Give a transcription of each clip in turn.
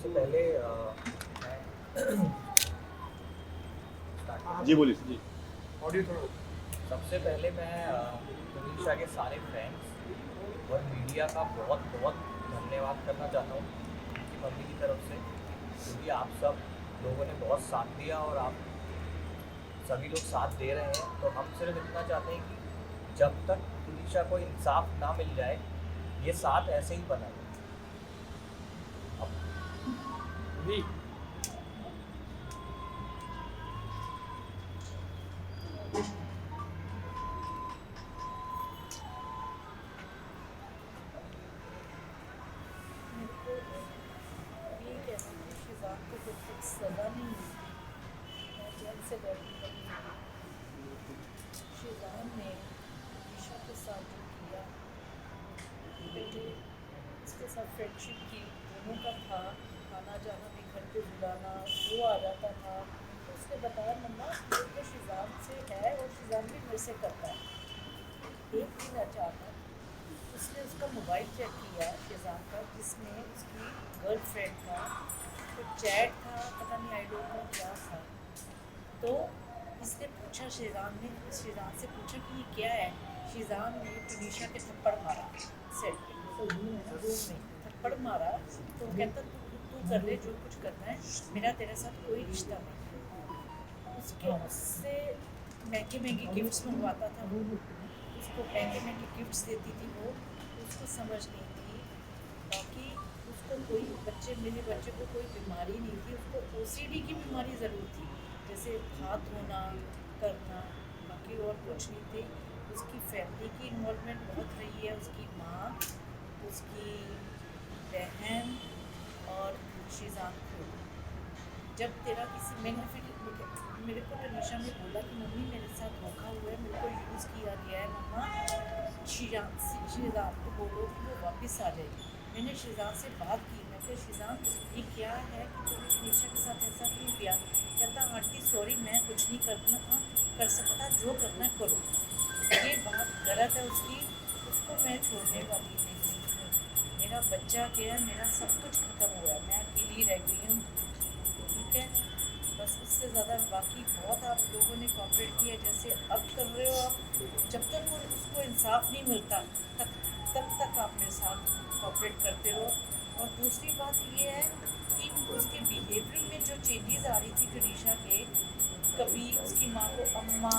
सबसे पहले जी बोलिए जी। ऑडियो थोड़ा सबसे पहले मैं तनीषा के सारे फ्रेंड्स और मीडिया का बहुत बहुत धन्यवाद करना चाहता हूँ उनकी मम्मी की तरफ से, क्योंकि आप सब लोगों ने बहुत साथ दिया और आप सभी लोग साथ दे रहे हैं। तो हम सिर्फ इतना चाहते हैं कि जब तक तनीषा को इंसाफ ना मिल जाए ये साथ ऐसे ही बना रहे। जी। ये कहना है शिजान को जब तक सज़ा नहीं मिली मैं जेल से बैठी शिजान ने ईशा के साथ जो किया, बेटे इसके साथ फ्रेंडशिप की दोनों का था, आना जाना भी घर पे बुलाना, वो आ जाता था तो उसने बताया मम्मा ये तो शिजान से है और शिजान भी मेरे से करता है। एक दिन अचानक उसने उसका मोबाइल चेक किया शिजान का, जिसमें उसकी गर्लफ्रेंड का तो चैट था, पता नहीं आई डोंट नो क्या था। तो इसने पूछा शिजान से पूछा कि ये क्या है। शिजान ने तनीषा के थप्पड़ मारा, सेट पे रूम में थप्पड़ मारा। तो कहता तू कर ले जो कुछ करना है, मेरा तेरे साथ कोई रिश्ता नहीं। उससे महंगे महंगे गिफ्ट्स मंगवाता था वो, उसको महंगे महंगे गिफ्ट्स देती थी वो, उसको समझ नहीं थी। बाकी उसको कोई मेरे बच्चे को कोई बीमारी नहीं थी, उसको OCD की बीमारी ज़रूर थी, जैसे हाथ धोना करना, बाकी और कुछ नहीं थी। उसकी फैमिली की इन्वॉल्वमेंट बहुत रही है, उसकी माँ, उसकी बहन और शिजान खुद। जब तेरा किसी मेरे को तनीषा ने बोला कि मम्मी मेरे साथ धोखा हुआ है, मेरे को यूज़ किया गया है, मम्मा शिजान को बोलो कि वो वापस आ जाएगी। मैंने शिजान से बात की, मैं कहा शिजान ये क्या है कि तूने तनीषा के साथ ऐसा क्यों किया। कहता आंटी सॉरी मैं कुछ नहीं कर सकता, जो करना करो। ये बात गलत है उसकी, उसको मैं छोड़ने वाली नहीं हूँ। मेरा बच्चा गया, मेरा सब कुछ ख़त्म हुआ, मैं अकेली रह गई हूँ, ठीक है। बस इससे ज़्यादा बाकी बहुत आप लोगों ने कॉपरेट किया जैसे अब कर रहे हो आप। जब तक वो उसको इंसाफ नहीं मिलता तब तक आप मेरे साथ कॉपरेट करते रहो। और दूसरी बात ये है कि उसके बिहेवियर में जो चेंजेस आ रही थी तनीषा के, कभी उसकी माँ को अम्मा,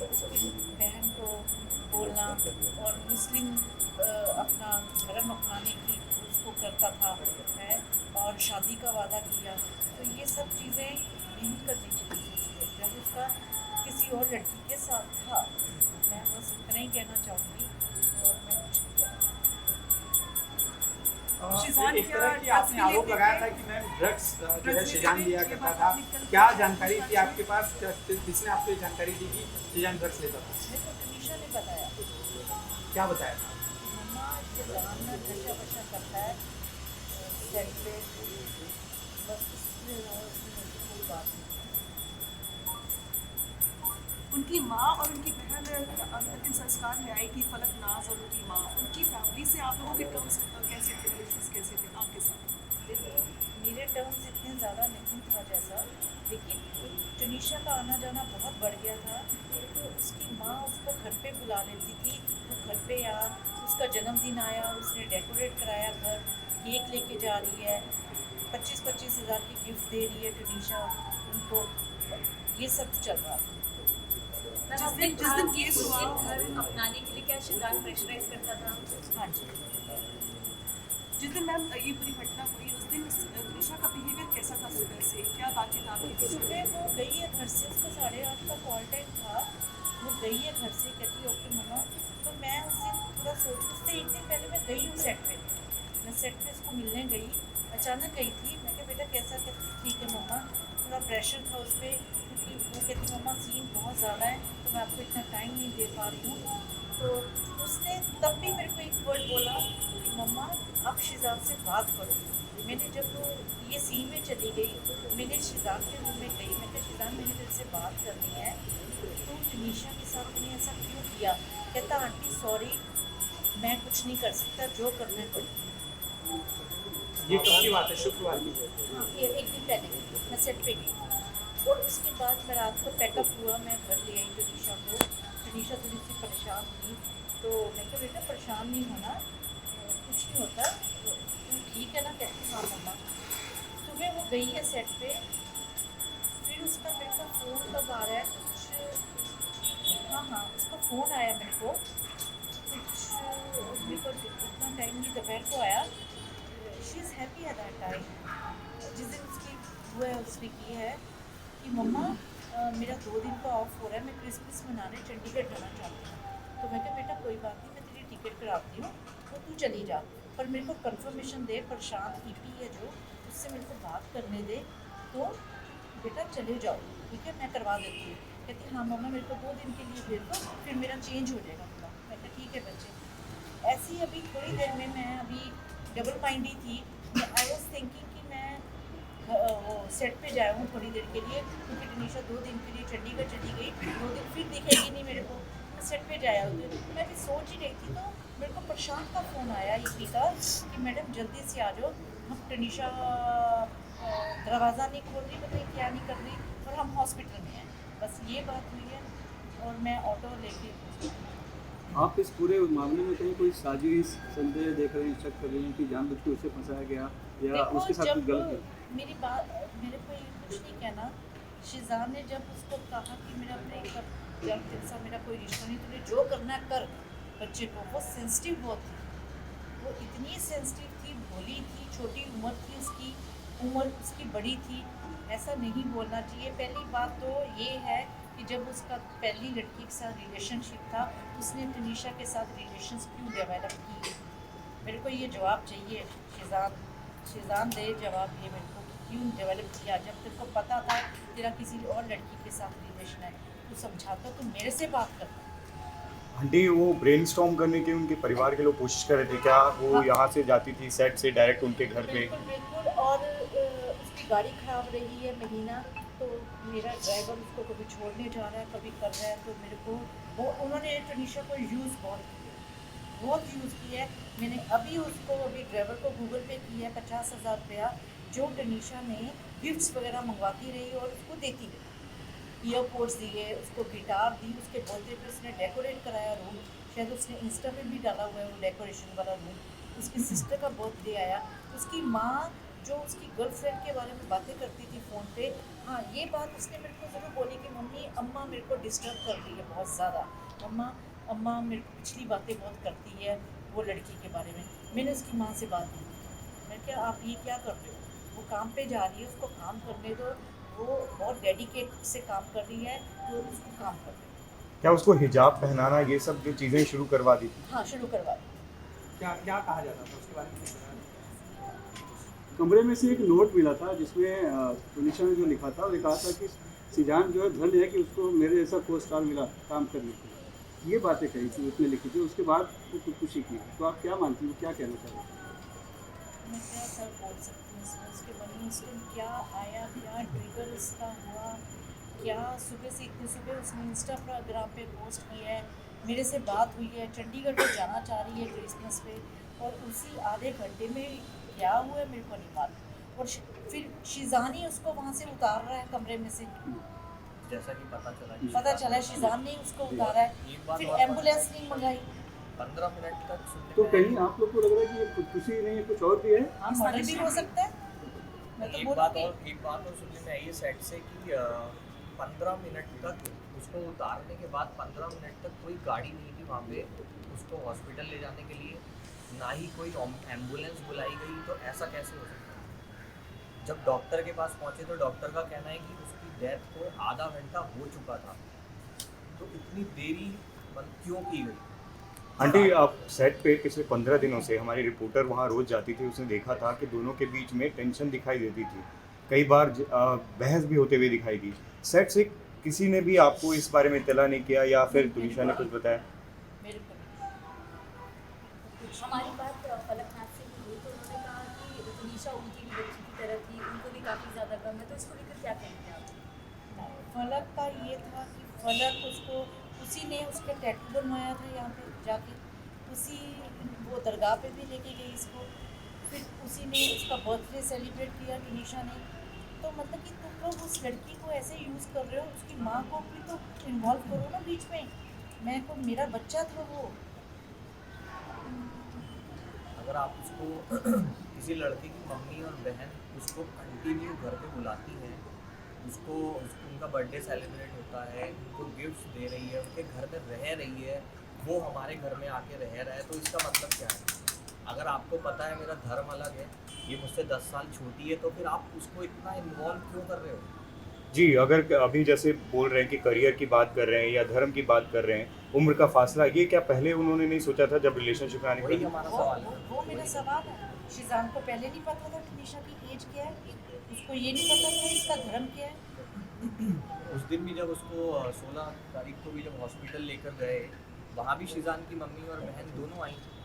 उसकी बहन को बोलना और मुस्लिम अपना धर्म अपनाने की उसको करता था है, और शादी का वादा किया। तो ये सब चीज़ें नहीं करनी चाहिए थी जब उसका किसी और लड़की के साथ था। मैं बस इतना ही कहना चाहूँगी और मैं कुछ एक तरह की आपने आरोप लगाया था कि मैम ड्रग्स जो है शिजान दिया करता था, क्या जानकारी थी आपके पास, किसने आपको ये जानकारी दी कि शिजान ड्रग्स लेता था? मेरे को तनीषा ने बताया। क्या बताया था? मम्मा शिजान ना नशा वशा करता है सेट पे, बस इसलिए उसने कोई बात नहीं। उनकी माँ और उनकी बहन अंतिम संस्कार में आई थी, फलक नाज और उनकी माँ, उनकी फैमिली से आप लोगों के टर्म्स कैसे थे, रिलेशंस कैसे थे आपके साथ? देखो मेरे टर्म्स इतने ज़्यादा नहीं था जैसा, लेकिन तनीषा का आना जाना बहुत बढ़ गया था। तो उसकी माँ उसको घर पे बुला लेती थी, वो घर पे आ, उसका जन्मदिन आया, उसने डेकोरेट कराया घर, केक लेके जा रही है, 25-25 हज़ार की गिफ्ट दे रही है तनीषा उनको, ये सब चल रहा था। जिस दिन केस हुआ घर अपनाने के लिए क्या शिजान प्रेशराइज करता था? हाँ जी। जिस दिन मैम ये पूरी घटना हुई उस दिन तनीषा का बिहेवियर कैसा था? सुबह से क्या बातचीत आपकी? सुबह वो गई है घर से, उसका 8:30 का कॉल टाइम था, वो गई है घर से, कहती ओके मम्मा। तो मैं उस दिन थोड़ा उससे एक दिन पहले मैं गई हूँ सेट पे, मैं सेट पे उसको मिलने गई, अचानक गई थी। मैं कहा बेटा कैसा, कहती ठीक है मम्मा, थोड़ा प्रेशर था उस पर, क्योंकि वो कहती मम्मा सीन बहुत ज़्यादा है तो मैं आपको इतना टाइम नहीं दे पा रही हूँ। तो उसने तब भी मेरे को एक वर्ड बोला कि मम्मा आप शिजान से बात करो। मैंने जब वो ये सीन में चली गई, मैंने शिजान के रूम में गई, मैं कहा शिजान मैंने तेरे से बात करनी है, तो तनीषा के साथ मैंने ऐसा क्यों किया। कहता आंटी सॉरी मैं कुछ नहीं कर सकता, जो करना है करो। ये कब की बात है? शुक्रवार की? हाँ, ये एक दिन पहले मैं सेट पे गई और उसके बाद मैं रात को पैकअप हुआ, मैं घर ले आई तनीषा को। तनीषा थोड़ी सी परेशान थी, तो मैं कहा बेटा परेशान नहीं होना, कुछ नहीं होता, तो तू ठीक है ना? कहती हाँ मम्मा। सुबह वो गई है सेट पे, फिर उसका मेरे को फ़ोन कब आ रहा है कुछ, हाँ उसका फ़ोन आया मेरे को कुछ, मेरे को इतना टाइम नहीं, दोपहर को आया। She is happy at that time. जिस दिन उसकी वो है उसने की है कि मम्मा मेरा 2 दिन का ऑफ हो रहा है, मैं क्रिसमस मनाने चंडीगढ़ जाना चाहती हूँ। तो मैं कहा बेटा कोई बात नहीं, मैं तेरी टिकट कराती हूँ, तो तू चली जा, पर मेरे को कंफर्मेशन दे, प्रशांत ईपी है जो, उससे मेरे को बात करने दे, तो बेटा चले जाओ, ठीक है मैं करवा देती हूँ। कहती हाँ मम्मा मेरे को 2 दिन के लिए भेज दो, फिर मेरा चेंज हो जाएगा थोड़ा। मैं कहा ठीक है बच्चे। ऐसी अभी थोड़ी देर में मैं अभी डबल माइंडी थी, आई वॉज थिंकिंग कि मैं वो सेट पे जाया हूँ थोड़ी देर के लिए, क्योंकि तनीषा 2 दिन के लिए चंडीगढ़ चली गई, 2 दिन फिर दिखेगी नहीं मेरे को, मैं सेट पे जाया हूँ। तो मैं भी सोच ही रही थी, तो मेरे को प्रशांत का फ़ोन आया ईपी का कि मैडम जल्दी से आ जाओ, हम तनीषा दरवाज़ा नहीं खोल रही, पता नहीं क्या नहीं कर रही, और हम हॉस्पिटल में हैं। बस ये बात हुई है, और मैं ऑटो लेके। आप इस पूरे मामले में कहीं कोई साजिश संदेह देख रहे हैं, शक कर रहे हैं कि जानबूझ के उसे फंसाया गया या देखो, उसके साथ कुछ जब गलत है? मेरी बात, मेरे को ये कुछ नहीं कहना, शिजान ने जब उसको कहा कि मेरा ब्रेकअप, जब तेरे साथ मेरा कोई रिश्ता नहीं, तूने जो करना है कर, बच्चे को, वो सेंसिटिव बहुत थी, वो इतनी सेंसिटिव थी, भोली थी, छोटी उम्र थी उसकी, उम्र उसकी बड़ी थी, ऐसा नहीं बोलना चाहिए। पहली बात तो ये है कि जब उसका पहली लड़की के साथ रिलेशनशिप था, उसने तनीषा के साथ रिलेशंस क्यों डेवलप किए? मेरे को ये जवाब चाहिए, शिजान दे जवाब ये मेरे को, क्यों डेवलप किया जब तेरे को पता था तेरा किसी और लड़की के साथ रिलेशन है? तू समझाता, तू मेरे से बात करता। आंटी वो ब्रेनस्टॉर्म करने की उनके परिवार के लोग कोशिश कर रहे थे क्या? वो हाँ। यहाँ से जाती थी सेट से डायरेक्ट उनके घर पे? बिल्कुल बिल्कुल, और उसकी गाड़ी खराब रही है महीना, तो मेरा ड्राइवर उसको कभी छोड़ने जा रहा है, कभी कर रहा है, तो मेरे को वो उन्होंने तनीषा को यूज़ बहुत यूज़ किया है। मैंने अभी ड्राइवर को गूगल पे किया है 50,000 रुपया, जो तनीषा ने गिफ्ट्स वगैरह मंगवाती रही और उसको देती रही। ईयरपोड्स दिए, उसको गिटार दी, उसके बर्थडे पे उसने डेकोरेट कराया रूम, शायद उसने इंस्टा पे भी डाला हुआ है वो डेकोरेशन वाला रूम। उसकी सिस्टर का बर्थडे आया, उसकी माँ जो उसकी गर्लफ्रेंड के बारे में बातें करती थी फ़ोन पे, हाँ ये बात उसने मेरे को ज़रूर बोली कि मम्मी अम्मा मेरे को डिस्टर्ब कर रही है बहुत ज़्यादा, अम्मा मेरे को पिछली बातें बहुत करती है वो लड़की के बारे में। मैंने उसकी माँ से बात की, मैं क्या आप ये क्या कर रहे हो? वो काम पे जा रही है, उसको काम करने दो, वो बहुत डेडिकेट से काम कर रही है, तो उसको काम कर रही है। क्या उसको हिजाब पहनाना ये सब जो चीज़ें शुरू करवा दी थी? हाँ शुरू करवा दी। क्या क्या कहा जाता था उसके बारे में कुछ बताया? कमरे में से एक नोट मिला था जिसमें तनीषा ने जो लिखा था, वो कहा था कि शिजान जो है धन्य है कि उसको मेरे जैसा को स्टार मिला काम करने के लिए। ये बातें कही थी उसने, लिखी थी। उसके बाद वो खुदकुशी की। तो आप क्या मानती हो, क्या कहना चाह रहे हैं? मैं क्या सर बोल सकती हूँ इसमें, उसके मन में उस दिन क्या आया, क्या ट्रिगर उसका हुआ, क्या सुबह से इतनी सुबह उसने इंस्टाग्राम पे पोस्ट किया है, मेरे से बात हुई है, चंडीगढ़ को जाना चाह रही है क्रिसमस पे, और उसी आधे घंटे में क्या हुआ है मेरे को नहीं मालूम। और फिर शिजान ही उसको वहाँ से उतार रहा है कमरे में से, जैसा कि पता चला शिजान ने उसको उतारा है, एक बात फिर और एम्बुलेंस नहीं मंगाई। 15 मिनट तक सुनने तो में कहीं आप लोग को लग रहा है कि ये खुदकुशी नहीं है, कुछ और भी है? हाँ मर्डर भी हो सकता है, मैं तो एक बोलूँगी। बात और सुनने में आई है सेट से कि 15 मिनट तक उसको उतारने के बाद 15 मिनट तक कोई गाड़ी नहीं थी वहाँ पे उसको हॉस्पिटल ले जाने के लिए, ना ही कोई एम्बुलेंस बुलाई गई। तो ऐसा कैसे हो सकता है? जब डॉक्टर के पास पहुँचे तो डॉक्टर का कहना है कि उसकी डेथ को आधा घंटा हो चुका था, तो इतनी देरी क्यों की गई? आंटी आप सेट पे पिछले 15 दिनों से हमारी रिपोर्टर वहाँ रोज जाती थी, उसने देखा था कि दोनों के बीच में टेंशन दिखाई देती थी, कई बार बहस भी होते हुए दिखाई दी। सेट से किसी ने भी आपको इस बारे में इत्तला नहीं किया या फिर तुनिशा ने कुछ बताया? मेरे को हमारी बात फलकनाथ से भी हुई, तो उन्होंने कहा कि तनीषा उनकी भी बच्ची की तरह थी, उनको भी काफ़ी ज़्यादा गम है, तो इसको लेकर क्या कहेंगे आप? फलक का ये था कि फलक उसको, उसी ने उसका टैटू बनवाया था यहाँ पे जाके, उसी वो दरगाह पे भी लेके गई इसको, फिर उसी ने उसका बर्थडे सेलिब्रेट किया टनीशा ने। तो मतलब कि तुम लोग उस लड़की को ऐसे यूज़ कर रहे हो, उसकी माँ को भी तो इन्वॉल्व करो ना बीच में। मैं को मेरा बच्चा था वो। अगर आप उसको किसी लड़के की मम्मी और बहन उसको कंटिन्यू घर पे बुलाती हैं, उनका बर्थडे सेलिब्रेट होता है, उनको गिफ्ट्स दे रही है, उनके घर में रह रही है, वो हमारे घर में आके रह रहा है, तो इसका मतलब क्या है? अगर आपको पता है मेरा धर्म अलग है, ये मुझसे 10 साल छोटी है, तो फिर आप उसको इतना इन्वॉल्व क्यों कर रहे हो? जी, अगर अभी जैसे बोल रहे हैं कि करियर की बात कर रहे हैं या धर्म की बात कर रहे हैं, उम्र का फासला, ये क्या पहले उन्होंने नहीं सोचा था जब रिलेशनशिप में आने वही का? हमारा वो सवाल वो, है। वो मेरा सवाल है। शिजान को पहले नहीं पता था टनीशा की एज क्या है, उसको ये नहीं पता था इसका धर्म क्या है। उस दिन भी जब उसको 16 तारीख को भी जब हॉस्पिटल लेकर गए, वहाँ भी शिजान की मम्मी और बहन दोनों आई थी।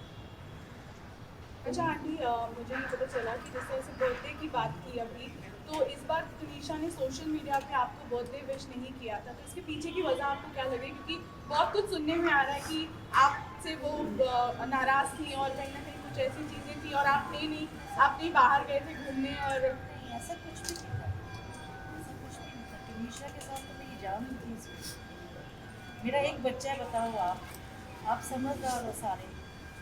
अच्छा आंटी, मुझे ये पता चला कि जैसे ऐसे बर्थडे की बात की अभी, तो इस बार टनीशा ने सोशल मीडिया पे आपको बर्थडे विश नहीं किया था, तो इसके पीछे की वजह आपको क्या लगे? क्योंकि बहुत कुछ सुनने में आ रहा है कि आपसे वो नाराज़ थी और कहीं ना कहीं कुछ ऐसी चीज़ें थी और आप नहीं बाहर गए थे घूमने और नहीं, ऐसा कुछ भी नहीं था, ऐसा कुछ भी नहीं था। टनीशा के साथ तो मेरी जान नहीं थी इसमें। मेरा एक बच्चा है, बताओ आप समझदार हो सारे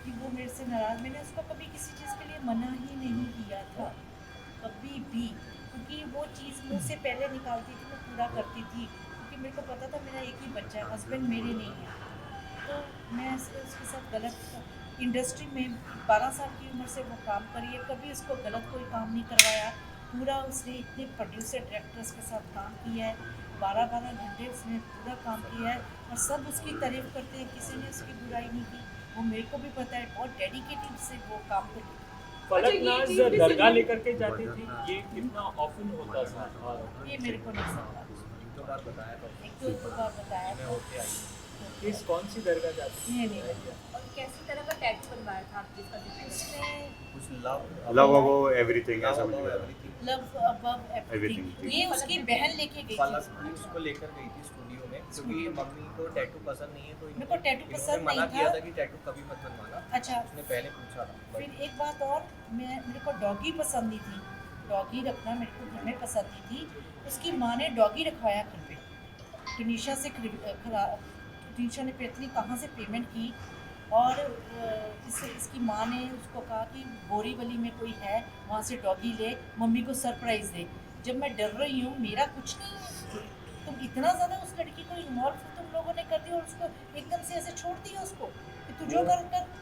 कि वो मेरे से नाराज़। मैंने उसको कभी किसी चीज़ के लिए मना ही नहीं किया था, कभी भी। क्योंकि वो चीज़ मुझसे पहले निकालती थी, मैं पूरा करती थी, क्योंकि मेरे को पता था मेरा एक ही बच्चा है, हस्बैंड मेरे नहीं है। तो मैं ऐसे उसके साथ गलत इंडस्ट्री में 12 साल की उम्र से वो काम करी है, कभी उसको गलत कोई काम नहीं करवाया। पूरा उसने इतने प्रोड्यूसर डायरेक्टर्स के साथ काम किया है, 12-12 घंटे उसने पूरा काम किया है और सब उसकी तारीफ़ करते हैं, किसी ने उसकी बुराई नहीं की। वो मेरे को भी पता है, बहुत डेडिकेटेड से वो काम करती थी। फलकनाज चीज़ भी दरगाह सुनी- लेकर के जाती थी, ये कितना ऑफन होता था? और ये मेरे को नहीं समझा, एक दो बार बताया था एक दो बार बताया मैं था, होके आई। किस कौन सी दरगाह जाती थी? ये नहीं लगा। और कैसी तरह का टैटू बनवाया था आप जिसका जिक्र कर रहे हैं? उसने कुछ लव अबव एवरीथिंग ऐसा कुछ बोला। Everything. Love above everything, Everything, ये उसकी बहन लेके गई फलक थी। भी उसको लेकर गई थी स्टूडियो में, क्योंकि मम्मी को टैटू पसंद नहीं है, तो मेरे को टैटू इन्होंने पसंद मना नहीं किया था। था कि टैटू कभी मत बनवाना। अच्छा, उसने पहले पूछा था, फिर एक बात और, मेरे को डॉगी पसंद नहीं थी, डॉगी रखना मेरे को घर में पसंद नहीं थी। उसकी माँ ने डॉगी रखवाया घर पे, टनीशा से टनीशा ने पता नहीं कहाँ से पेमेंट की और इसकी माँ ने उसको कहा कि बोरीवली में कोई है, वहाँ से डॉगी ले, मम्मी को सरप्राइज़ दे। जब मैं डर रही हूँ, मेरा कुछ नहीं है, तुम इतना ज़्यादा उस लड़की को इन्वॉल्व तुम लोगों ने कर दिया और उसको एकदम से ऐसे छोड़ दिया उसको कि तू जो कर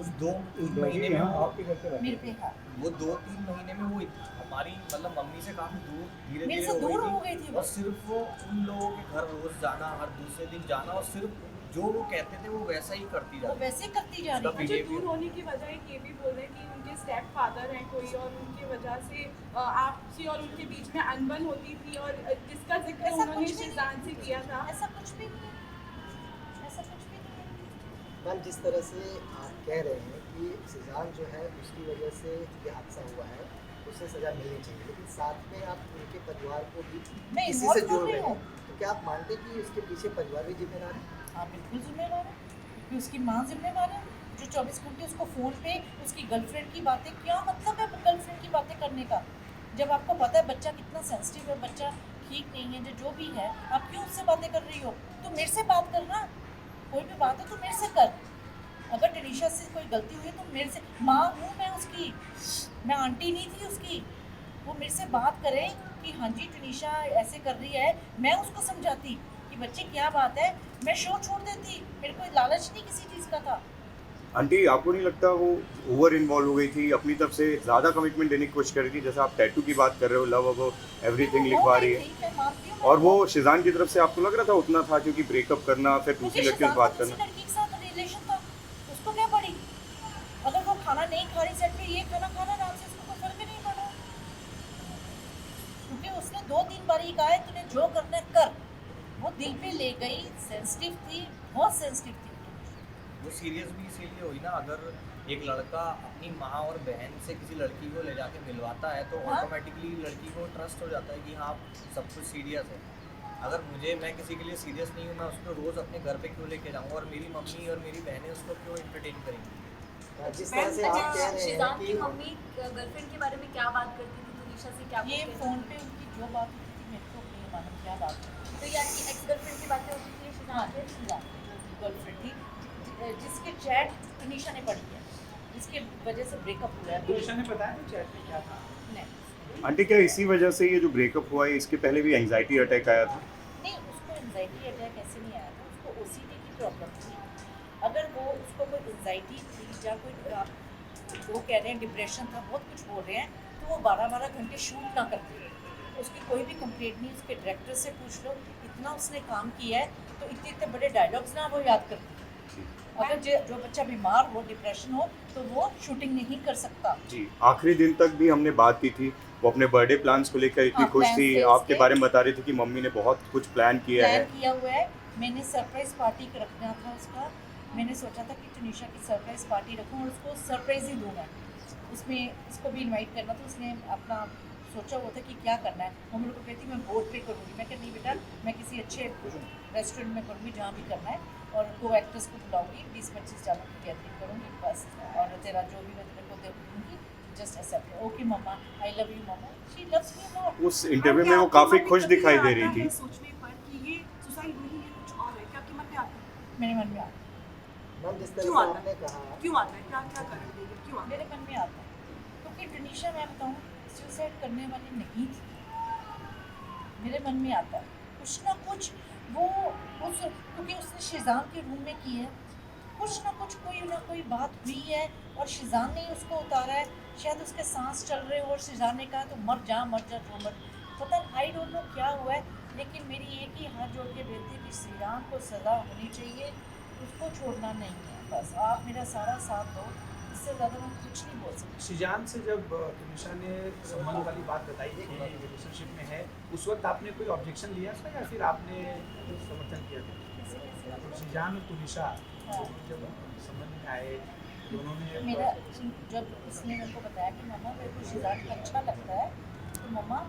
उस 2-3 महीने में आपके घर पे मेरे पे। हाँ, वो 2-3 महीने में वो हमारी मतलब मम्मी से काफी दूर धीरे मेरे धीरे से दूर हो गई गई थी और वो। सिर्फ वो उन लोगों के घर रोज जाना, हर दूसरे दिन जाना, और सिर्फ जो वो कहते थे वो वैसा ही करती वो जाती। वैसे करती जा रही उसका है। अच्छा, behavior- दूर होने की वजह एक ये भी बोल रहे हैं कि उनके स्टेप फादर हैं कोई और उनकी वजह से आपसी और उनके बीच में अनबन होती थी और जिसका जिक्र ऐसा उन्होंने कुछ भी शिजान से किया था। ऐसा कुछ भी नहीं है, ऐसा कुछ भी नहीं है। मैम, जिस तरह से आप कह रहे हैं कि शिजान जो है उसकी वजह से ये हादसा हुआ है, उसे सज़ा मिलनी चाहिए, लेकिन साथ में आप उनके परिवार को भी मैं इसी involve से कर जोड़ रही रहे हूँ। हैं, तो क्या आप मानते हैं कि इसके पीछे परिवार भी जिम्मेदार है? हाँ, बिल्कुल जिम्मेवार है, क्योंकि उसकी माँ जिम्मेवार है जो 24 घंटे उसको फ़ोन पे उसकी गर्लफ्रेंड की बातें, क्या मतलब है गर्लफ्रेंड की बातें करने का? जब आपको पता है बच्चा कितना सेंसिटिव है, बच्चा ठीक नहीं है, जो भी है, आप क्यों उससे बातें कर रही हो? तो मेरे से बात करना, कोई भी बात है तो मेरे से कर। अगर टनीशा से कोई गलती हुई है तो मेरे से, माँ हूँ मैं उसकी, मैं आंटी नहीं थी उसकी। वो मेरे से बात करें कि हाँ जी टनीशा ऐसे कर रही है, मैं उसको समझाती कि बच्चे क्या बात है, मैं शो छोड़ देती, मेरे को लालच नहीं किसी चीज़ का था। आंटी, आपको नहीं लगता वो ओवर इन्वॉल्व हो गई थी, अपनी तरफ से ज़्यादा कमिटमेंट देने की कोशिश कर रही थी? जैसे आप टैटू की बात कर रहे हो, लव अबव एवरीथिंग लिखवा रही है, मैं मानती हूँ, और वो शिजान की तरफ से आपको लग रहा था उतना था? क्योंकि ब्रेकअप करना, फिर दूसरी क्योंकि लड़कियों से बात किसी करना। लड़की के साथ रिलेशन था, उसको क्या पड़ी? अगर वो खाना नहीं खा रही सेट पे, ये खाना खाना आराम से, उसको कोई फर्क ही नहीं पड़ा, क्योंकि उसने 2-3 बार ही कहा है तूने जो करना है कर। वो दिल पे ले गई, सेंसिटिव थी, बहुत सेंसिटिव थी। वो सीरियस भी इसीलिए हुई ना, अगर एक लड़का अपनी माँ और बहन से किसी लड़की को ले जाके मिलवाता है तो हाँ। ऑटोमेटिकली लड़की को ट्रस्ट हो जाता है कि हाँ सब कुछ सीरियस है। अगर मैं किसी के लिए सीरियस नहीं हूँ, मैं उसको रोज़ अपने घर पे क्यों लेके जाऊँगा, और मेरी मम्मी और मेरी बहनें उसको क्यों एंटरटेन करेंगी? जिस तरह से आप कह रहे हैं शिजान की कि मम्मी गर्लफ्रेंड के बारे में क्या बात करती थी तुनिशा से, क्या ये पूछते थे? फ़ोन पे उनकी जो बात होती थी मेरे को नहीं मालूम क्या बात होती तो ये आपकी एक्स गर्लफ्रेंड की बातें होती थी थी। हाँ शिजान से? गर्लफ्रेंड थी जिसके चैट तनीषा ने पढ़ी है, जिसके वजह से ब्रेकअप हुआ है। तुनिशा ने बताया था चैट में क्या था? नहीं आंटी क्या इसी वजह से ये जो ब्रेकअप हुआ है इसके पहले भी एंजाइटी अटैक आया था? नहीं, उसको एंजाइटी अटैक ऐसे नहीं आया था, उसको ओसीडी की प्रॉब्लम थी। अगर वो उसको कोई एंजाइटी थी या कोई वो कह रहे हैं डिप्रेशन था, बहुत कुछ बोल रहे हैं, तो वो 12-12 घंटे शूट ना करती। उसकी कोई भी कंप्लेंट नहीं, उसके डायरेक्टर से पूछ लो, इतना उसने काम किया है तो इतने इतने बड़े डायलॉग्स ना वो याद करती। अगर जो बच्चा बीमार हो, डिप्रेशन हो, तो वो शूटिंग नहीं कर सकता। जी, आखिरी दिन तक भी हमने बात की थी, वो अपने बर्थडे प्लान्स को लेकर इतनी हाँ, खुश plans थी, थे आपके उसके। बारे में बता रही थी कि मम्मी ने बहुत कुछ प्लान किया है। प्लान किया हुआ है, मैंने सरप्राइज पार्टी रखना था उसका। मैंने सोचा था कि तुनिशा की सरप्राइज पार्टी रखूं और उसको सरप्राइज ही दूंगा। उसमें इसको भी इनवाइट करना था, उसने अपना सोचा हुआ था कि क्या करना है। वो मेरे को कहती मैं बोर्ड पे करूँगी, मैं कहा नहीं बेटा, मैं किसी अच्छे रेस्टोरेंट में करूँगी जहाँ भी करना है, और को एक्टर्स को बुलाऊंगी, 20-25 जनों की गैदरिंग करूँगी बस, और तेरा जो भी मैं तेरे को दे दूँगी, just accept. Okay mama, I love you mama, she loves me lot. उस इंटरव्यू में वो काफ़ी खुश दिखाई दे रही थी। सोचने पर कि ये सुसाइड नहीं है, कुछ और है, क्या आपके मन में आता है? मेरे मन में आता मैम जिस तरह क्यों से आता आपने कहा क्यों आता है, क्या क्या कारण है ये? क्यों है, आता मेरे मन में आता है, क्योंकि तुनिशा मैं बताऊँ सुसाइड करने वाली नहीं थी। मेरे मन में आता है कुछ ना कुछ, वो उस क्योंकि उसने शिजान के रूम में की है, कुछ ना कुछ कोई ना कोई बात हुई है और शिजान ने उसको उतारा है। शायद उसके सांस चल रहे हो और शिजान ने कहा तो मर जा जो मर, पता आई डोंट नो क्या हुआ है। लेकिन मेरी एक ही हाथ जोड़ के बेनती है कि श्रीराम को सज़ा होनी चाहिए, उसको छोड़ना नहीं है। बस आप मेरा सारा साथ दो, इससे ज़्यादा मैं कुछ नहीं बोल सकती। शिजान से जब तुनिशा ने संबंध वाली बात बताई कि रिलेशनशिप में है, उस वक्त आपने कोई ऑब्जेक्शन लिया था या फिर आपने समर्थन किया था? तो शिजान और तुनिशा हाँ। जब संबंध में आए, दोनों ने मेरा जब उसने मेरे को बताया कि मम्मा मेरे को शिजान अच्छा लगता है, तो मम्मा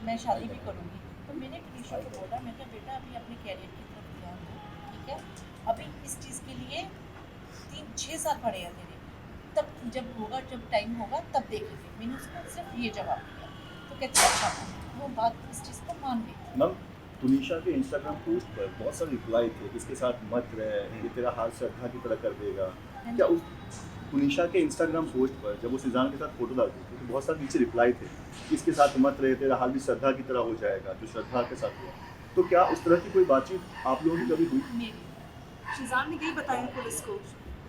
मैं शादी भी करूँगी, तो मैंने तुनिशा को बोला, मैं कहा बेटा अभी अपने कैरियर की तरफ ध्यान दो, ठीक है, अभी इस चीज़ के लिए 3-6 साल पड़े हैं तेरे, तब जब होगा, जब टाइम होगा तब देखेंगे। मैंने उसको सिर्फ ये जवाब दिया, तो कहते अच्छा, वो बात इस चीज़ को मान गई। मैम तुनिशा के इंस्टाग्राम पोस्ट पर बहुत सारे रिप्लाई थे, इसके साथ मत रहे, ये तेरा हाल श्रद्धा की तरह कर देगा। क्या उस तुनिशा के इंस्टाग्राम पोस्ट पर जब वो सिजान के साथ फोटो डालती थी तो बहुत सारे नीचे रिप्लाई थे, इसके साथ मत रहे, तेरा हाल भी श्रद्धा की तरह हो जाएगा, जो श्रद्धा के साथ हुआ। तो क्या उस तरह की कोई बातचीत आप लोगों की कभी हुई? मेरी शिजान ने यही बताया पुलिस को।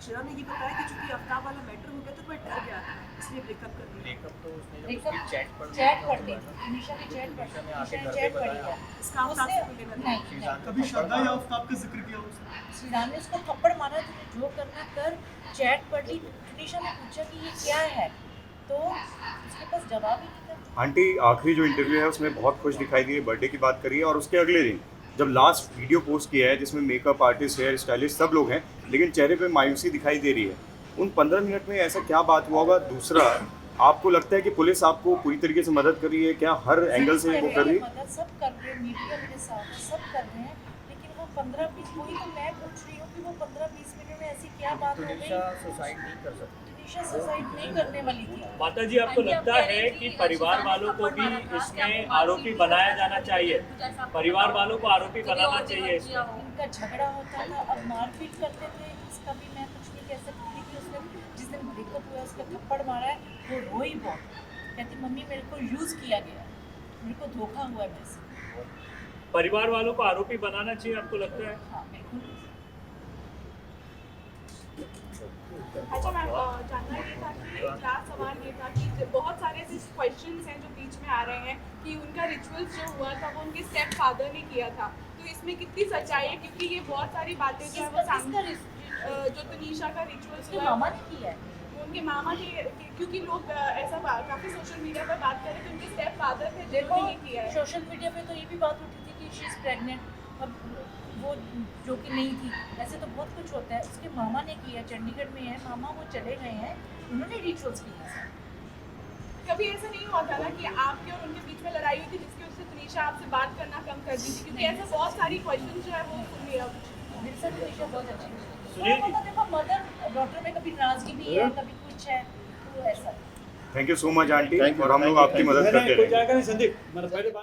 शिजान ने ये बताया कि चूंकि आफ्ताब वाला मैटर हो गया तो मैं डर गया था, इसलिए ब्रेकअप कर दिया। ब्रेकअप तो उसने जब ब्रेकअप उसकी चैट पढ़ पढ़ ली, तुनिशा ने चैट पढ़ तुनिशा ने आके तुनिशा ने घर पे चैट पढ़ी बताया। है। इसका आफ्ताब उसने से कोई लेना नहीं, शिजान नहीं, को कभी थप्पड़ श्रद्धा या मारा। आफ्ताब का जिक्र किया उसने? शिजान ने उसको थप्पड़ मारा, तूने जो करना कर, चैट पढ़ ली। तुनिशा ने पूछा कि ये क्या है, तो उसके पास जवाब ही नहीं था। आंटी आखिरी जो इंटरव्यू है उसमें बहुत खुश दिखाई दी है, बर्थडे की बात करी है, और उसके अगले दिन जब लास्ट वीडियो पोस्ट किया है जिसमें मेकअप आर्टिस्ट, हेयर स्टाइलिस्ट सब लोग हैं, लेकिन चेहरे पे मायूसी दिखाई दे रही है। उन 15 मिनट में ऐसा क्या बात हुआ होगा? दूसरा, आपको लगता है कि पुलिस आपको पूरी तरीके से मदद कर रही है क्या? हर एंगल से वो कर रही है? मदद सब कर रहे हैं, मीडिया मेरे साथ है, सब कर रहे हैं, लेकिन वो 15-20, वही तो मैं पूछ रही हूँ कि वो 15-20 मिनट में ऐसी क्या बात हो गई? तुनिशा सुसाइड नहीं कर सकती। तुनिशा सुसाइड नहीं करने वाली थी। माता जी आपको लगता है कि परिवार वालों को भी इसमें आरोपी बनाया जाना चाहिए? परिवार वालों को आरोपी बनाना चाहिए इसमें? इनका झगड़ा होता था, अब मारपीट करते थे, इसका भी मैं कुछ नहीं कह सकती थी कि उसने जिस दिन ब्रेकअप हुआ उसका थप्पड़ मारा है, वो रोई बहुत, कहती मम्मी मेरे को यूज़ किया गया, मेरे को धोखा हुआ है मेरे से। परिवार वालों को आरोपी बनाना चाहिए आपको लगता है? हाँ बिल्कुल। अच्छा मैम, जानना ये था कि लास्ट सवाल ये था कि बहुत सारे ऐसे क्वेश्चंस हैं जो बीच में आ रहे हैं कि उनका रिचुअल्स जो हुआ था वो उनके स्टेप फादर ने किया था, तो इसमें कितनी सच्चाई है? क्योंकि ये बहुत सारी बातें जो है वो सामने, जो तुनिशा का रिचुअल्स उसके हुआ मामा ने किया है। वो उनके मामा के, क्योंकि लोग ऐसा काफ़ी सोशल मीडिया पर बात कर रहे थे उनके स्टेप फादर थे देखो जिन्होंने ये किया है। सोशल मीडिया पे तो ये भी बात उठी थी कि शी इज़ प्रेग्नेंट, अब वो जो कि नहीं थी, ऐसे तो बहुत कुछ होता है। उसके मामा ने किया, चंडीगढ़ में है मामा, वो चले गए हैं, उन्होंने रिचुअल्स किए हैं। कभी ऐसा नहीं हुआ था ना कि आपके और उनके बीच में लड़ाई हुई थी जिसकी वजह से तुनिशा आपसे बात करना कम कर दी थी? क्योंकि ऐसे बहुत सारी क्वेश्चन जो है वो सुन लिया। मेरे साथ तुनिशा बहुत अच्छी थी। सुनील जी। देखो मदर डॉटर में कभी नाराजगी भी है, कभी कुछ है, तो ऐसा। Thank you so much aunty, Thank you, और हम लोग thank you, आपकी thank you. मदद करते रहेंगे। जाएगा नहीं संदीप, मैंने पहले बात